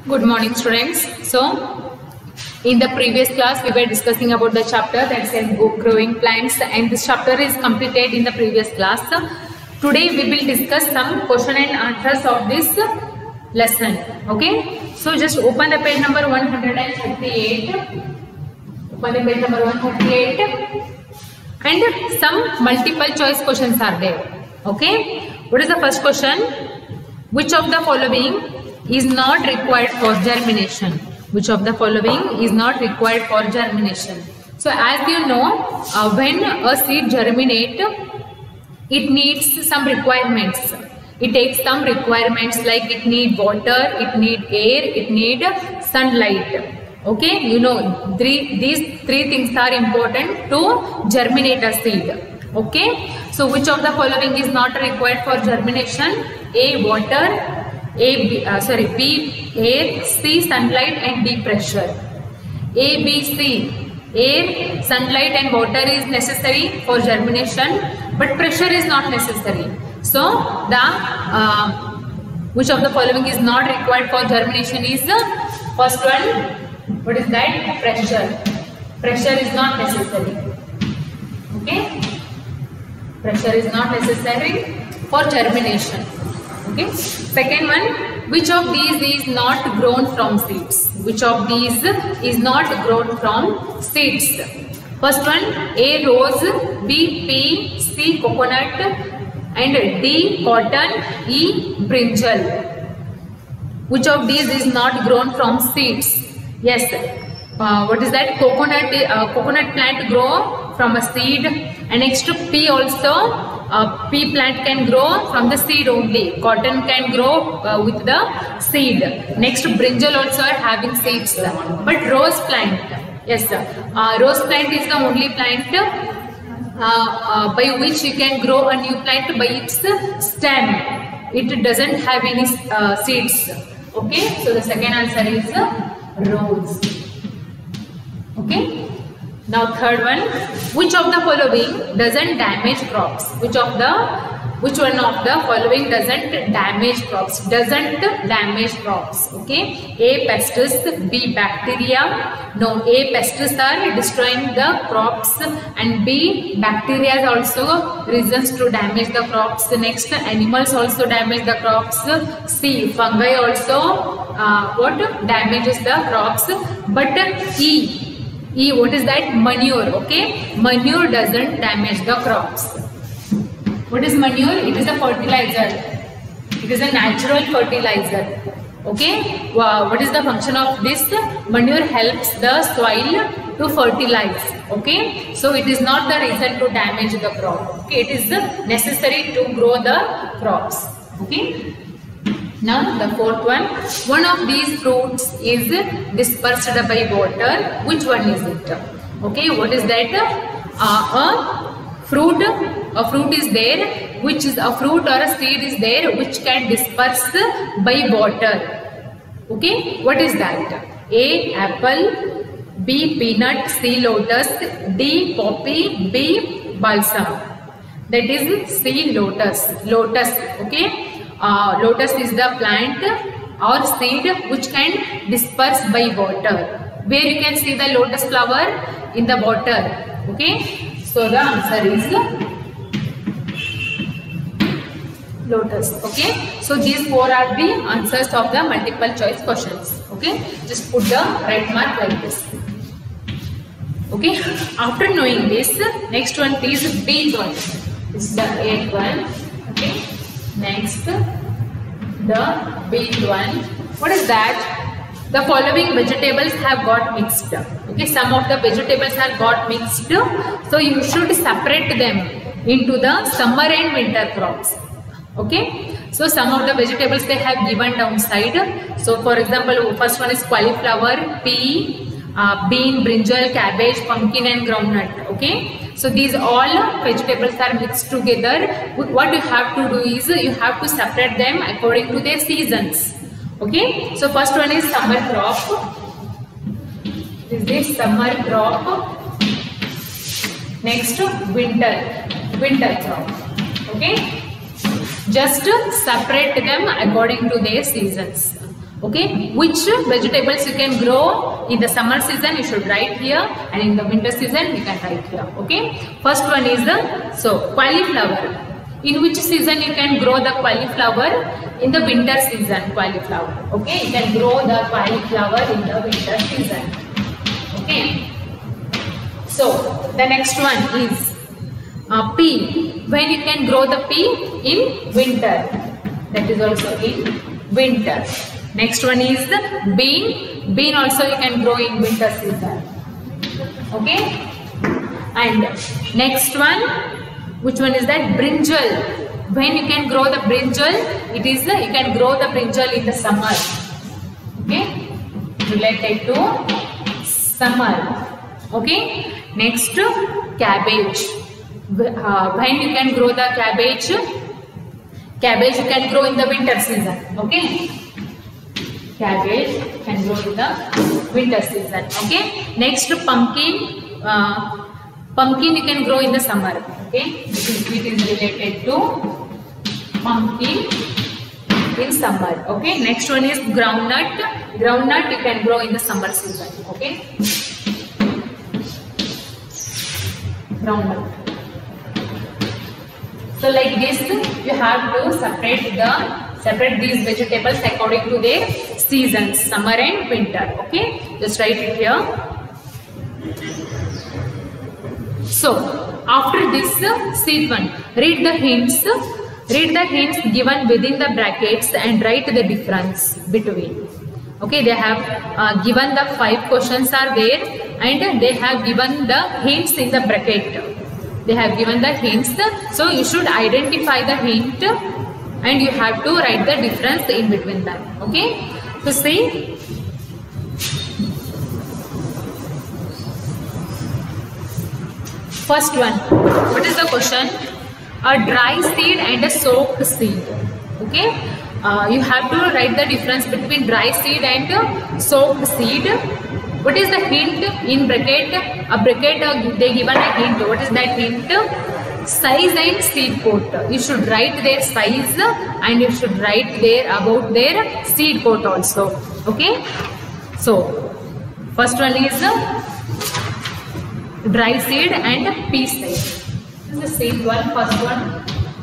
Good morning, students. So, in the previous class, we were discussing about the chapter that says growing plants, and this chapter is completed in the previous class. Today, we will discuss some question and answers of this lesson. Okay. So, just open the page number 138. Open the page number 138, and some multiple choice questions are there. Okay. What is the first question? Which of the following is not required for germination? Which of the following is not required for germination? So as you know, when a seed germinate, it needs some requirements. It takes some requirements like it need water, it need air, it need sunlight. Okay, you know these three things are important to germinate a seed. Okay, so which of the following is not required for germination? A, water, B, air, C, sunlight, and D, pressure. A, B, C, air, sunlight and water is necessary for germination, but pressure is not necessary. So, which of the following is not required for germination is the first one. What is that? Pressure. Pressure is not necessary. Okay? Pressure is not necessary for germination. Okay. Second one, which of these is not grown from seeds? Which of these is not grown from seeds? First one, A, rose, B, pea, C, coconut, and D, cotton, E, brinjal. Which of these is not grown from seeds? Yes. What is that? Coconut plant grow from a seed, and next pea also. Pea plant can grow from the seed only. Cotton can grow with the seed. Next, brinjal also are having seeds. But rose plant, yes, rose plant is the only plant by which you can grow a new plant by its stem. It doesn't have any seeds. Okay, so the second answer is rose. Okay. Now third one, which of the following doesn't damage crops? Which one of the following doesn't damage crops? Doesn't damage crops. Okay. A, pests, B, bacteria. No, A, pests are destroying the crops, and B, bacteria is also reasons to damage the crops. Next, animals also damage the crops. C, fungi also damages the crops. But E, what is that? Manure. Okay, manure doesn't damage the crops. What is manure? It is a fertilizer. It is a natural fertilizer. Okay, what is the function of this? Manure helps the soil to fertilize. Okay, so it is not the reason to damage the crop. Okay, it is necessary to grow the crops. Okay. Now the fourth one of these fruits is dispersed by water. Which one is it? Okay, what is that? A fruit is there, which is a fruit or a seed is there which can disperse by water. Okay, what is that? A, apple, B, peanut, C, lotus, D, poppy, B, balsam. That is C, lotus. Okay. Lotus is the plant or seed which can disperse by water. Where you can see the lotus flower? In the water. Okay. So the answer is lotus. Okay. So these four are the answers of the multiple choice questions. Okay. Just put the right mark like this. Okay. After knowing this, next one is B one. This is the 8th one. Okay. Next, the B one. What is that? The following vegetables have got mixed. Okay, some of the vegetables have got mixed. So you should separate them into the summer and winter crops. Okay. So some of the vegetables they have given downside. So for example, first one is cauliflower, pea, bean, brinjal, cabbage, pumpkin, and groundnut. Okay. So these all vegetables are mixed together. What you have to do is you have to separate them according to their seasons. Okay. So first one is summer crop. This is summer crop. Next, winter crop. Okay. Just separate them according to their seasons. Okay, which vegetables you can grow in the summer season, you should write here, and in the winter season you can write here. Okay, first one is the cauliflower. In which season you can grow the cauliflower? In the winter season, cauliflower. Okay, you can grow the cauliflower in the winter season. Okay, so the next one is pea. When you can grow the pea? In winter. That is also in winter. Next one is the bean. Bean also you can grow in winter season. Okay. And next one, which one is that? Brinjal. When you can grow the brinjal? It is you can grow the brinjal in the summer. Okay. Related to summer. Okay. Next, cabbage. When you can grow the cabbage? Cabbage you can grow in the winter season. Okay. Cabbage can grow in the winter season. Okay. Next, pumpkin. Pumpkin you can grow in the summer. Okay. It is related to pumpkin in summer. Okay. Next one is groundnut. Groundnut you can grow in the summer season. Okay. Groundnut. So like this, you have to separate these vegetables according to their seasons, summer and winter. Okay, just write it here. So after this seed one, read the hints given within the brackets and write the difference between. Okay, they have given the 5 questions are there, and they have given the hints in the bracket. They have given the hints, so you should identify the hint and you have to write the difference in between them. Okay, so see, first one, what is the question? A dry seed and a soaked seed. Okay, you have to write the difference between dry seed and soaked seed. What is the hint in bracket? A bracket they given a hint. What is that hint? Size and seed coat. You should write their size and you should write there about their seed coat also. Okay. So first one is dry seed and pea seed. This is the same one.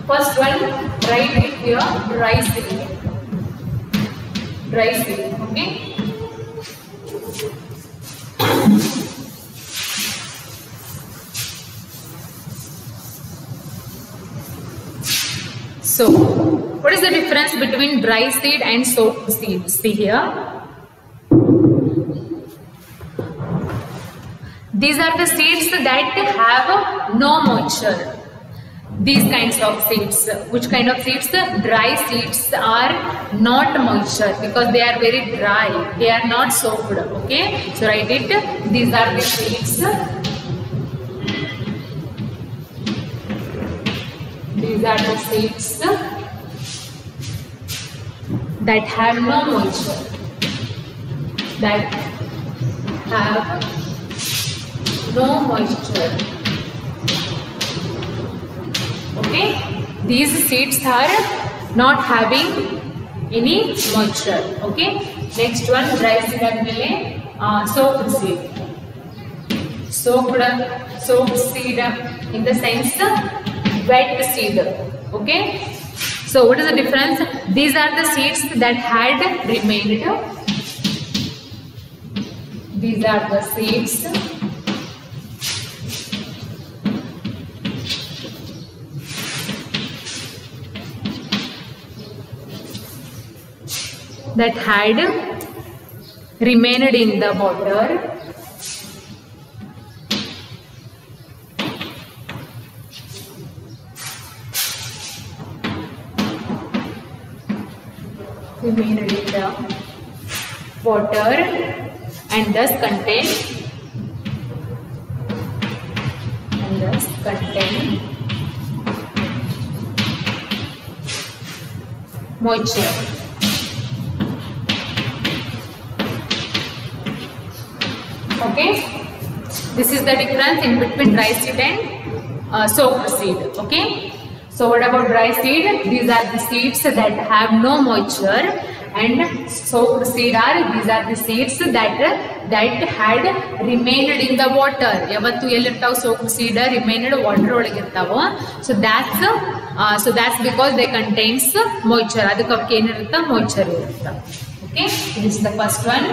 First one, write it here. Dry seed. Dry seed. Okay. So, what is the difference between dry seed and soaked seed? See here. These are the seeds that have no moisture. These kinds of seeds. Which kind of seeds? Dry seeds are not moisture because they are very dry. They are not soaked. Okay. So write it. These are the seeds. These are the seeds that have no moisture. That have no moisture. Okay, these seeds are not having any moisture. Okay, next one, dry seed and soaked seed. Soaked seed in the sense wet seed. Okay, so what is the difference? These are the seeds that had remained. These are the seeds that had remained in the water. Remained in the water and thus contain moisture. Okay, this is the difference in between dry seed and soaked seed. Okay, so what about dry seed? These are the seeds that have no moisture and soaked seed are, these are the seeds that had remained in the water. ಯಾವತ್ತು ಎಲ್ಲಿರ್ತಾವ soaked seed remained water ಒಳಗಿರ್ತಾವ. So that's because they contains moisture. ಅದಕ್ಕೆ ಅವಕ್ಕೆ ಏನಿರುತ್ತೆ, moisture ಇರುತ್ತೆ. Okay, this is the first one.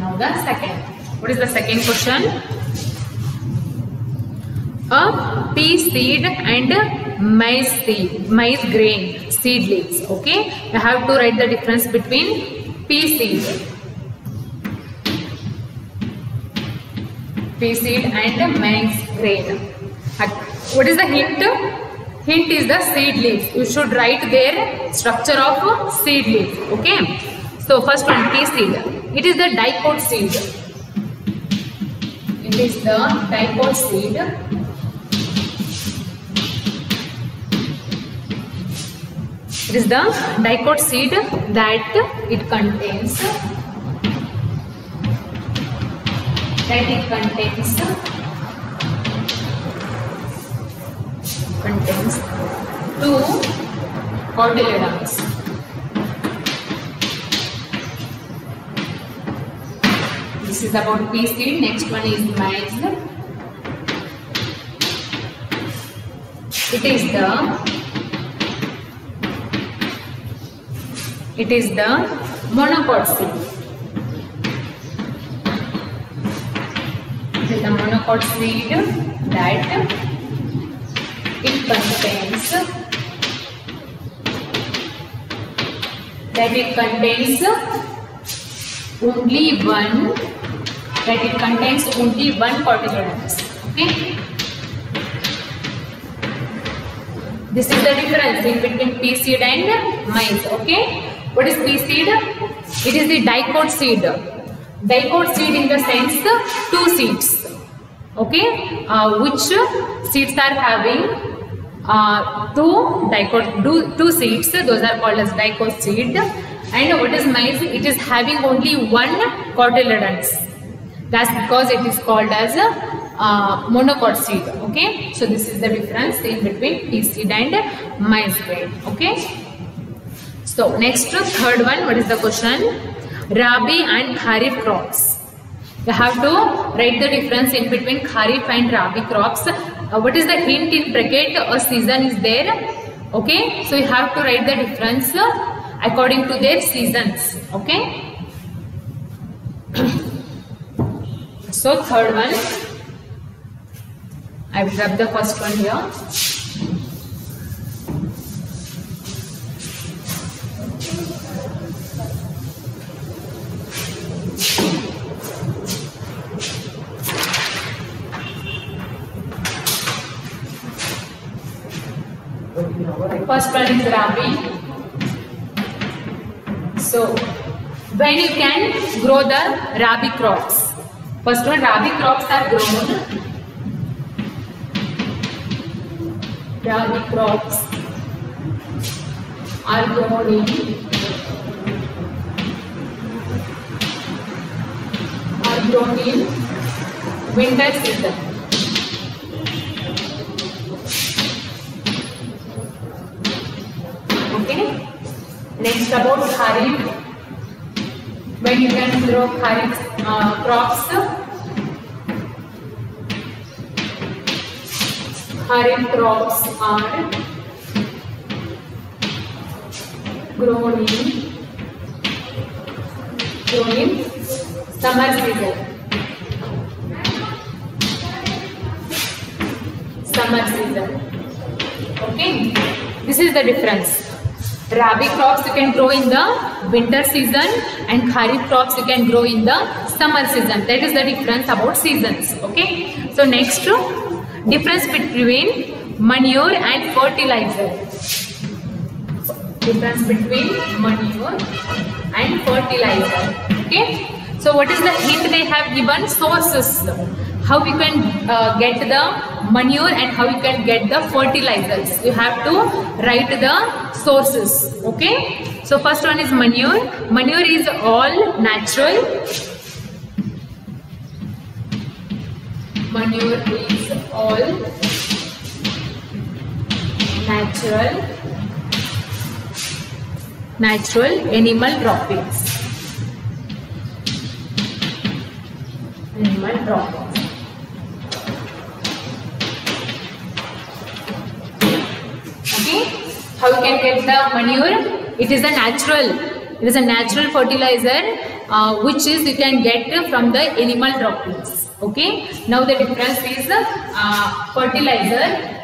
Now the second. What is the second question? A pea seed and maize grain seedlings. Okay, you have to write the difference between pea seed and maize grain. What is the hint? Hint is the seed leaves. You should write their structure of seed leaves. Okay, so first one, pea seed. It is the dicot seed. It is the dicot seed. It is the dicot seed that it contains two cotyledons. This is about pea seed. Next one is maize. It is the monocot seed. It is the monocot seed that it contains only one cotyledons. Okay, this is the difference in between pea seed and maize. Okay, what is pea seed? It is the dicot seed. Dicot seed in the sense two seeds. Okay, which seeds are having two seeds, those are called as dicot seed. And what is maize? It is having only one cotyledons. That's because it is called as monocot seed. Okay, so this is the difference in between pea seed and maize grain. Okay, so next, third one. What is the question? Rabi and Kharif crops. You have to write the difference in between Kharif and Rabi crops. What is the hint in bracket? A season is there. Okay, so you have to write the difference according to their seasons. Okay, so third one, I will grab the first one here. First one is Rabi. So when you can grow the Rabi crops? First one, Rabi crops are grown. Rabi crops are grown in winter season. Okay. Next, about Kharif. When you can grow Kharif crops? Kharif crops are grown in summer season. Okay, this is the difference. Rabi crops you can grow in the winter season and Kharif crops you can grow in the summer season. That is the difference about seasons. Okay, so next, difference between manure and fertilizer. Difference between manure and fertilizer. Okay, so what is the hint they have given? Sources. How you can get the manure and how you can get the fertilizers. You have to write the sources. Okay, so first one is manure. Manure is all natural. Manure is all natural natural animal droppings. Animal droppings. Okay, how you can get the manure? It is a natural fertilizer which is you can get from the animal droppings. Okay, now the difference is fertilizer.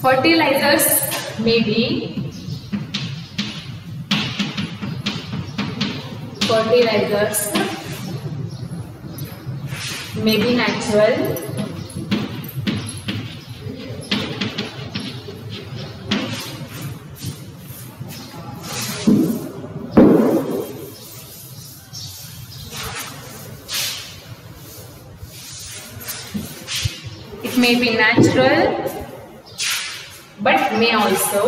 Fertilizers may be natural, it may be natural, but may also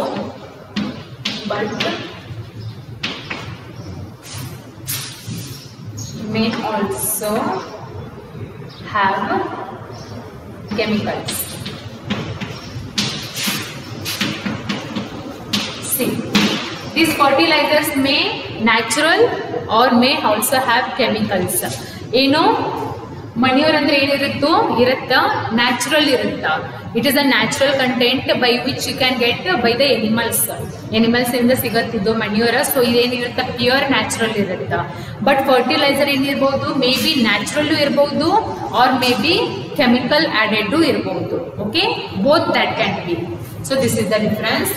have chemicals. See, these fertilizers may natural or may also have chemicals. Manure andre irutta natural irutta. It is a natural content by which you can get by the animals inda sigattido manure. So idenirutta pure natural irutta. But fertilizer enirbodu maybe natural irbodu or maybe chemical added to irbodu. Okay, both that can be. So this is the difference.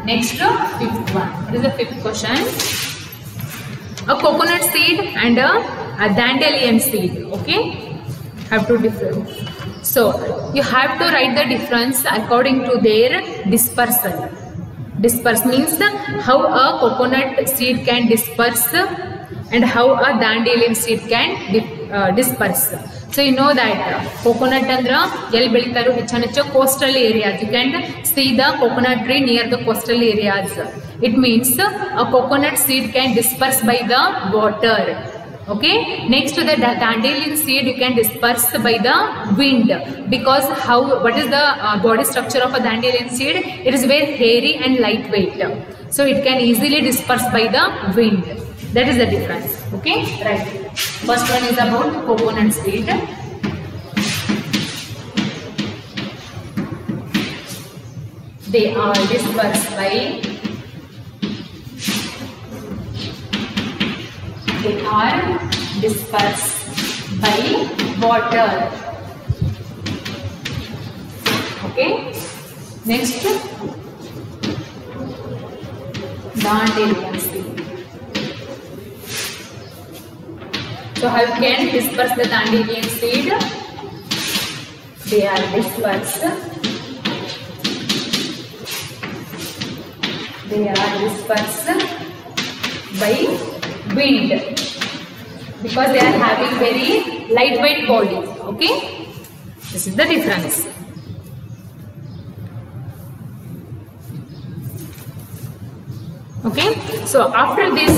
Next, fifth one. What is the fifth question? A coconut seed and a dandelion seed. Okay, have to difference. So you have to write the difference according to their dispersal. Disperse means how a coconut seed can disperse and how a dandelion seed can disperse. So you know that coconut andra yelli belitaru hechanacha coastal areas. You can see the coconut tree near the coastal areas. It means a coconut seed can disperse by the water. Okay, next to the dandelion seed you can disperse by the wind, because what is the body structure of a dandelion seed? It is very hairy and lightweight, so it can easily disperse by the wind. That is the difference. Okay, right. First one is about coconut seed. They are dispersed by water. Okay, next, dandelion seed. So how you can disperse the dandelion seed? They are dispersed by wind, because they are having very lightweight body. Okay, this is the difference. Okay, so after this,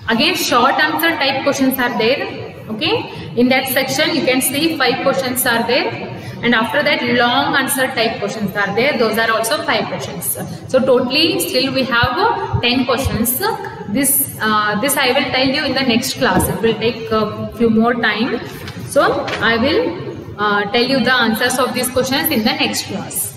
again short answer type questions are there. Okay, in that section you can see 5 questions are there, and after that long answer type questions are there. Those are also 5 questions. So totally still we have 10 questions. This I will tell you in the next class. It will take a few more time. So I will tell you the answers of these questions in the next class.